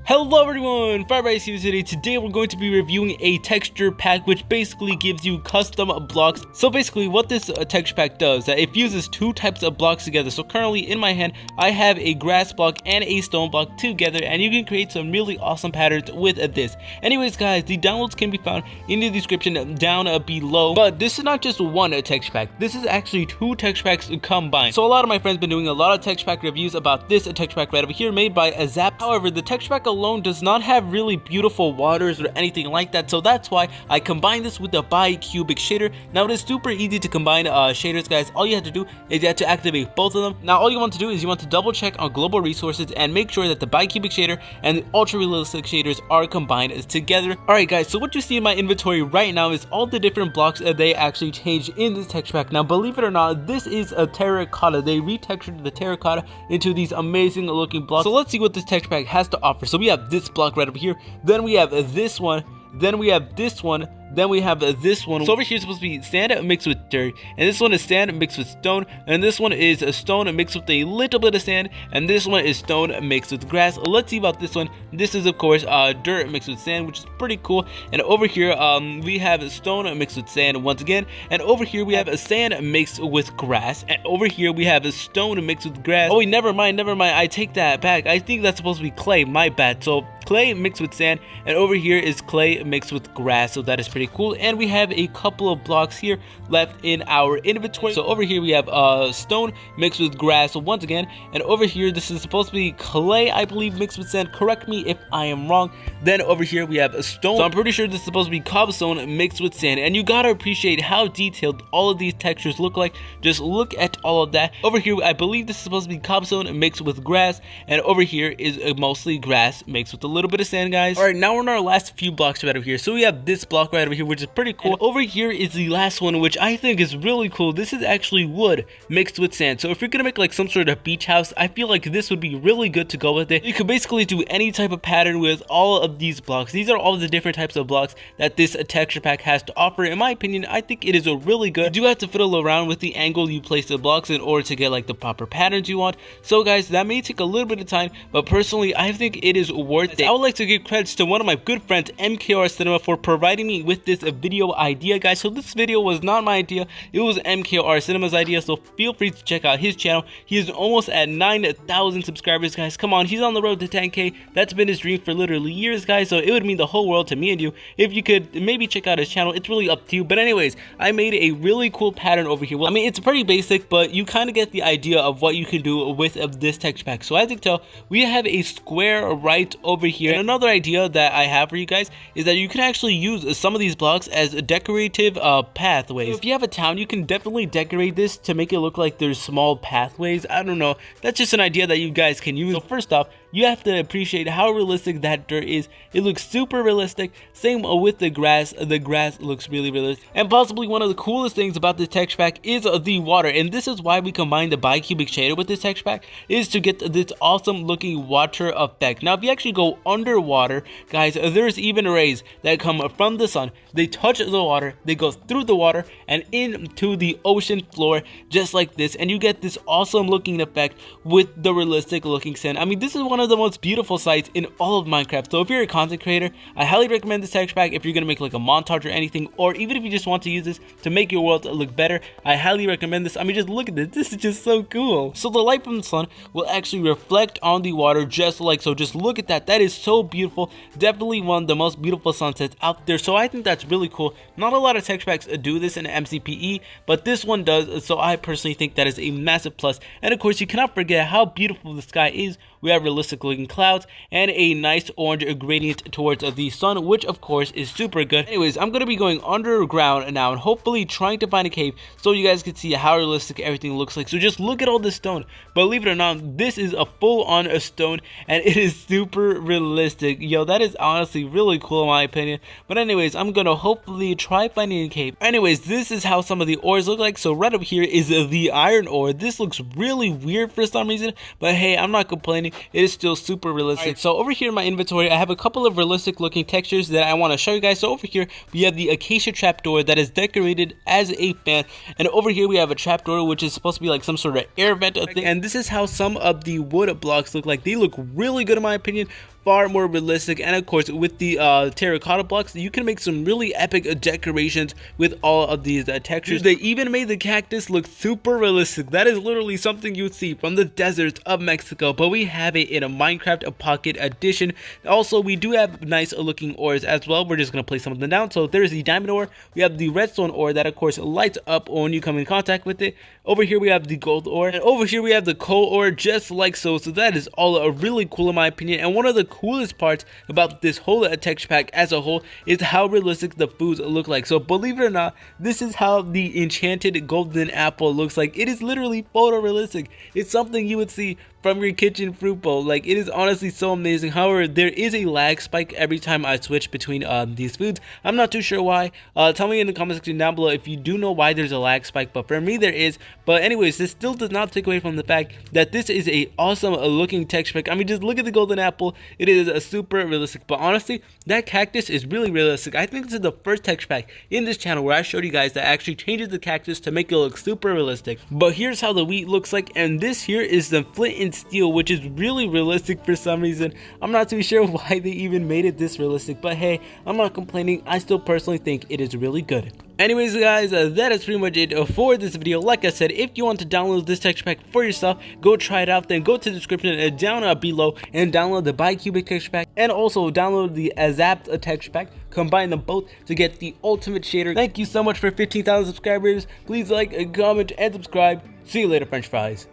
Hello everyone, FryBry here today. Today we're going to be reviewing a texture pack which basically gives you custom blocks. So basically what this texture pack does, it fuses two types of blocks together. So currently in my hand I have a grass block and a stone block together, and you can create some really awesome patterns with this. Anyways guys, the downloads can be found in the description down below. But this is not just one texture pack, this is actually two texture packs combined. So a lot of my friends been doing a lot of texture pack reviews about this texture pack right over here made by Zap. However, the texture pack alone does not have really beautiful waters or anything like that, so that's why I combined this with the bicubic shader. Now it is super easy to combine shaders guys. All you have to do is you have to activate both of them. Now all you want to do is you want to double check on global resources and make sure that the bicubic shader and the ultra realistic shaders are combined together. Alright guys, so what you see in my inventory right now is all the different blocks that they actually changed in this texture pack. Now believe it or not, this is a terracotta. They retextured the terracotta into these amazing looking blocks. So let's see what this texture pack has to offer. So we have this block right over here, then we have this one, then we have this one, then we have this one. So over here is supposed to be sand mixed with dirt, and this one is sand mixed with stone, and this one is a stone mixed with a little bit of sand, and this one is stone mixed with grass. Let's see about this one. This is of course dirt mixed with sand, which is pretty cool. And over here we have stone mixed with sand once again, and over here we have a sand mixed with grass, and over here we have a stone mixed with grass. Oh wait, never mind, I take that back. I think that's supposed to be clay, my bad. So clay mixed with sand, and over here is clay mixed with grass, so that is pretty cool. And we have a couple of blocks here left in our inventory. So over here we have stone mixed with grass once again, and over here this is supposed to be clay, I believe, mixed with sand. Correct me if I am wrong. Then over here we have a stone, so I'm pretty sure this is supposed to be cobblestone mixed with sand. And you gotta appreciate how detailed all of these textures look like. Just look at all of that. Over here I believe this is supposed to be cobblestone mixed with grass, and over here is mostly grass mixed with a little bit of sand guys. Alright, now we're on our last few blocks right over here. So we have this block right over here, which is pretty cool. And over here is the last one, which I think is really cool. This is actually wood mixed with sand. So if you're gonna make like some sort of beach house, I feel like this would be really good to go with it. You could basically do any type of pattern with all of these blocks. These are all the different types of blocks that this texture pack has to offer. In my opinion, I think it is a really good. You do have to fiddle around with the angle you place the blocks in order to get like the proper patterns you want. So guys, that may take a little bit of time, but personally I think it is worth it. I would like to give credits to one of my good friends, MKR Cinema, for providing me with this video idea guys. So this video was not my idea, it was MKR Cinema's idea, so feel free to check out his channel. He is almost at 9,000 subscribers guys. Come on, he's on the road to 10k. That's been his dream for literally years guys, so it would mean the whole world to me and you if you could maybe check out his channel. It's really up to you. But anyways, I made a really cool pattern over here. Well, I mean, it's pretty basic, but you kind of get the idea of what you can do with this texture pack. So as you can tell, we have a square right over here. And another idea that I have for you guys is that you can actually use some of these blocks as decorative pathways. So if you have a town, you can definitely decorate this to make it look like there's small pathways. I don't know, that's just an idea that you guys can use. So first off, you have to appreciate how realistic that dirt is. It looks super realistic. Same with the grass. The grass looks really realistic. And possibly one of the coolest things about this texture pack is the water. And this is why we combine the bicubic shader with this texture pack, is to get this awesome looking water effect. Now if you actually go underwater guys, there's even rays that come from the sun. They touch the water, they go through the water and into the ocean floor just like this, and you get this awesome looking effect with the realistic looking sand. I mean, this is one of the most beautiful sights in all of Minecraft. So if you're a content creator, I highly recommend this texture pack. If you're gonna make like a montage or anything, or even if you just want to use this to make your world look better, I highly recommend this. I mean, just look at this. This is just so cool. So the light from the sun will actually reflect on the water just like so. Just look at that. That is so beautiful. Definitely one of the most beautiful sunsets out there. So I think that's really cool. Not a lot of texture packs do this in MCPE, but this one does. So I personally think that is a massive plus. And of course, you cannot forget how beautiful the sky is. We have realistic looking clouds and a nice orange gradient towards the sun, which of course is super good. Anyways, I'm going to be going underground now and hopefully trying to find a cave so you guys can see how realistic everything looks like. So just look at all this stone. Believe it or not, this is a full-on stone and it is super realistic. Yo, that is honestly really cool in my opinion. But anyways, I'm going to hopefully try finding a cave. Anyways, this is how some of the ores look like. So right up here is the iron ore. This looks really weird for some reason, but hey, I'm not complaining. It is still super realistic. Right, so over here in my inventory, I have a couple of realistic looking textures that I want to show you guys. So over here, we have the acacia trapdoor that is decorated as a fan. And over here, we have a trapdoor, which is supposed to be like some sort of air vent thing. And this is how some of the wood blocks look like. They look really good in my opinion. far more realistic, and of course with the terracotta blocks you can make some really epic decorations with all of these textures. They even made the cactus look super realistic. That is literally something you would see from the deserts of Mexico, but we have it in a Minecraft Pocket Edition. Also, we do have nice looking ores as well. We're just going to place some of them down. So there's the diamond ore, we have the redstone ore that of course lights up when you come in contact with it. Over here we have the gold ore, and over here we have the coal ore, just like so. So that is all really cool in my opinion, and one of the coolest parts about this whole texture pack as a whole is how realistic the foods look like. So believe it or not, this is how the enchanted golden apple looks like. It is literally photorealistic. It's something you would see from your kitchen fruit bowl. Like, it is honestly so amazing. However, there is a lag spike every time I switch between these foods. I'm not too sure why. Tell me in the comment section down below if you do know why there's a lag spike, but for me there is. But anyways, this still does not take away from the fact that this is a awesome looking texture pack. I mean, just look at the golden apple. It is a super realistic, but honestly that cactus is really realistic. I think this is the first texture pack in this channel where I showed you guys that actually changes the cactus to make it look super realistic. But here's how the wheat looks like, and this here is the flint and steel, which is really realistic for some reason. I'm not too sure why they even made it this realistic, but hey, I'm not complaining. I still personally think it is really good. Anyways guys, that is pretty much it for this video. Like I said, if you want to download this texture pack for yourself, go try it out. Then go to the description down below and download the bicubic texture pack, and also download the Zapped texture pack. Combine them both to get the ultimate shader. Thank you so much for 15,000 subscribers. Please like, comment, and subscribe. See you later, French fries.